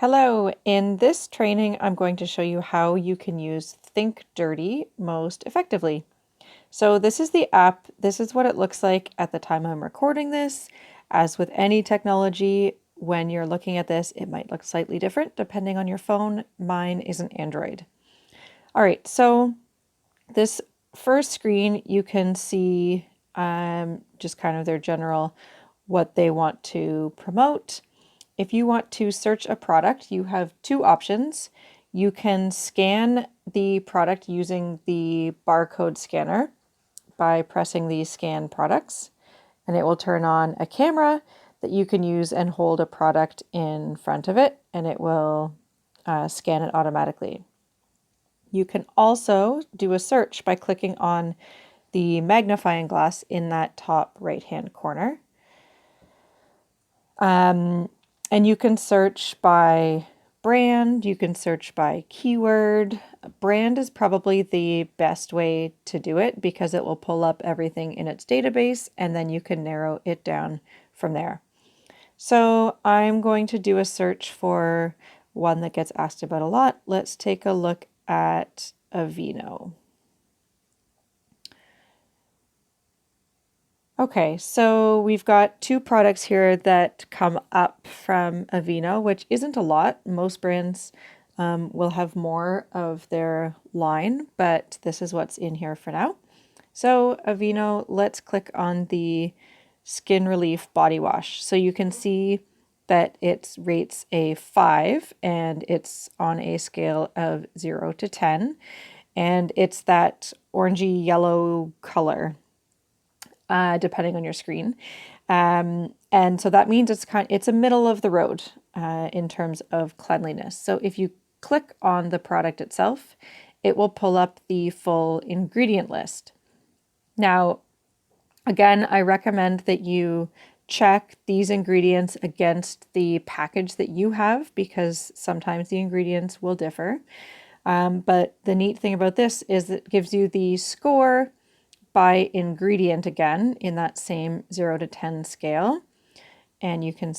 Hello, in this training, I'm going to show you how you can use Think Dirty most effectively. So this is the app. This is what it looks like at the time I'm recording this. As with any technology, when you're looking at this, it might look slightly different depending on your phone. Mine is an Android. All right, so this first screen, you can see just kind of their general what they want to promote. If you want to search a product, you have two options. You can scan the product using the barcode scanner by pressing the scan products, and it will turn on a camera that you can use and hold a product in front of it, and it will scan it automatically. You can also do a search by clicking on the magnifying glass in that top right-hand corner. And you can search by brand, you can search by keyword. Brand is probably the best way to do it because it will pull up everything in its database and then you can narrow it down from there. So I'm going to do a search for one that gets asked about a lot. Let's take a look at Aveeno. Okay, so we've got two products here that come up from Aveeno, which isn't a lot. Most brands will have more of their line, but this is what's in here for now. So Aveeno, let's click on the Skin Relief Body Wash. So you can see that it rates a 5 and it's on a scale of 0 to 10. And it's that orangey yellow color. Depending on your screen. And so that means it's a middle of the road in terms of cleanliness. So if you click on the product itself, it will pull up the full ingredient list. Now, again, I recommend that you check these ingredients against the package that you have because sometimes the ingredients will differ. But the neat thing about this is it gives you the score by ingredient again in that same 0 to 10 scale, and you can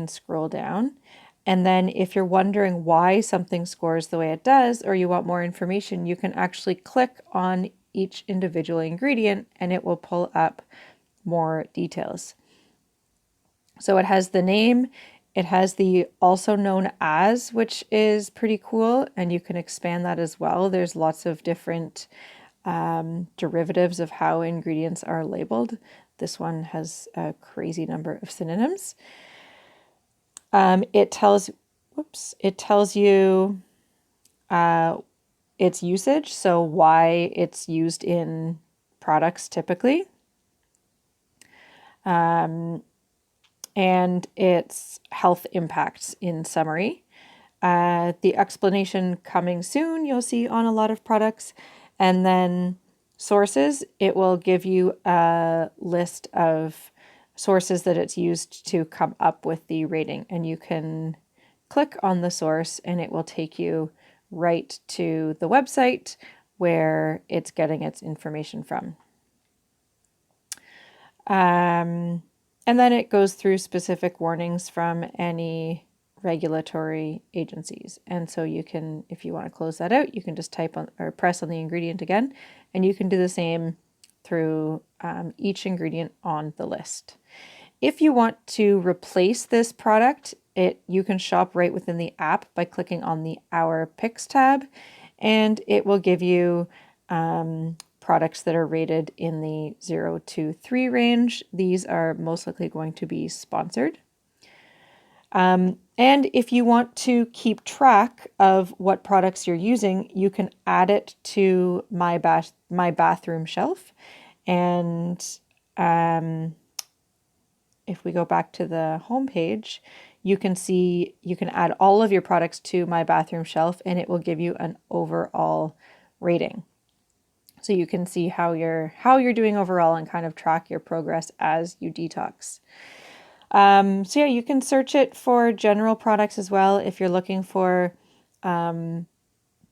scroll down. And then if you're wondering why something scores the way it does or you want more information, you can actually click on each individual ingredient and it will pull up more details. So it has the name, it has the also known as, which is pretty cool, and you can expand that as well. There's lots of different derivatives of how ingredients are labeled. This one has a crazy number of synonyms. It tells you its usage, so why it's used in products typically, and its health impacts in summary. The explanation coming soon, you'll see on a lot of products. And then sources, it will give you a list of sources that it's used to come up with the rating. And you can click on the source and it will take you right to the website where it's getting its information from. And then it goes through specific warnings from any regulatory agencies. And so you can, if you want to close that out, you can just type on or press on the ingredient again, and you can do the same through each ingredient on the list. If you want to replace this product, you can shop right within the app by clicking on the Our Picks tab, and it will give you products that are rated in the 0 to 3 range. These are most likely going to be sponsored. And if you want to keep track of what products you're using, you can add it to my bathroom shelf. And if we go back to the home page, you can see you can add all of your products to my bathroom shelf and it will give you an overall rating. So you can see how you're doing overall and kind of track your progress as you detox. So yeah, you can search it for general products as well. If you're looking for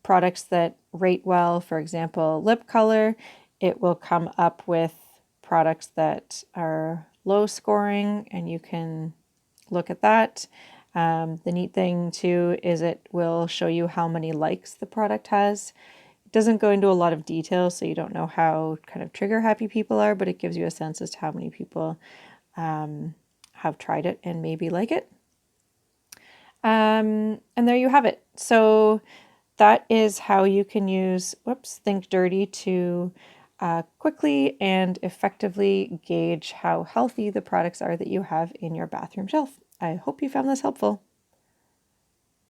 products that rate well, for example, lip color, it will come up with products that are low scoring and you can look at that. The neat thing too is it will show you how many likes the product has. It doesn't go into a lot of detail, so you don't know how kind of trigger happy people are, but it gives you a sense as to how many people have tried it and maybe like it. And there you have it. So that is how you can use Think Dirty to quickly and effectively gauge how healthy the products are that you have in your bathroom shelf. I hope you found this helpful.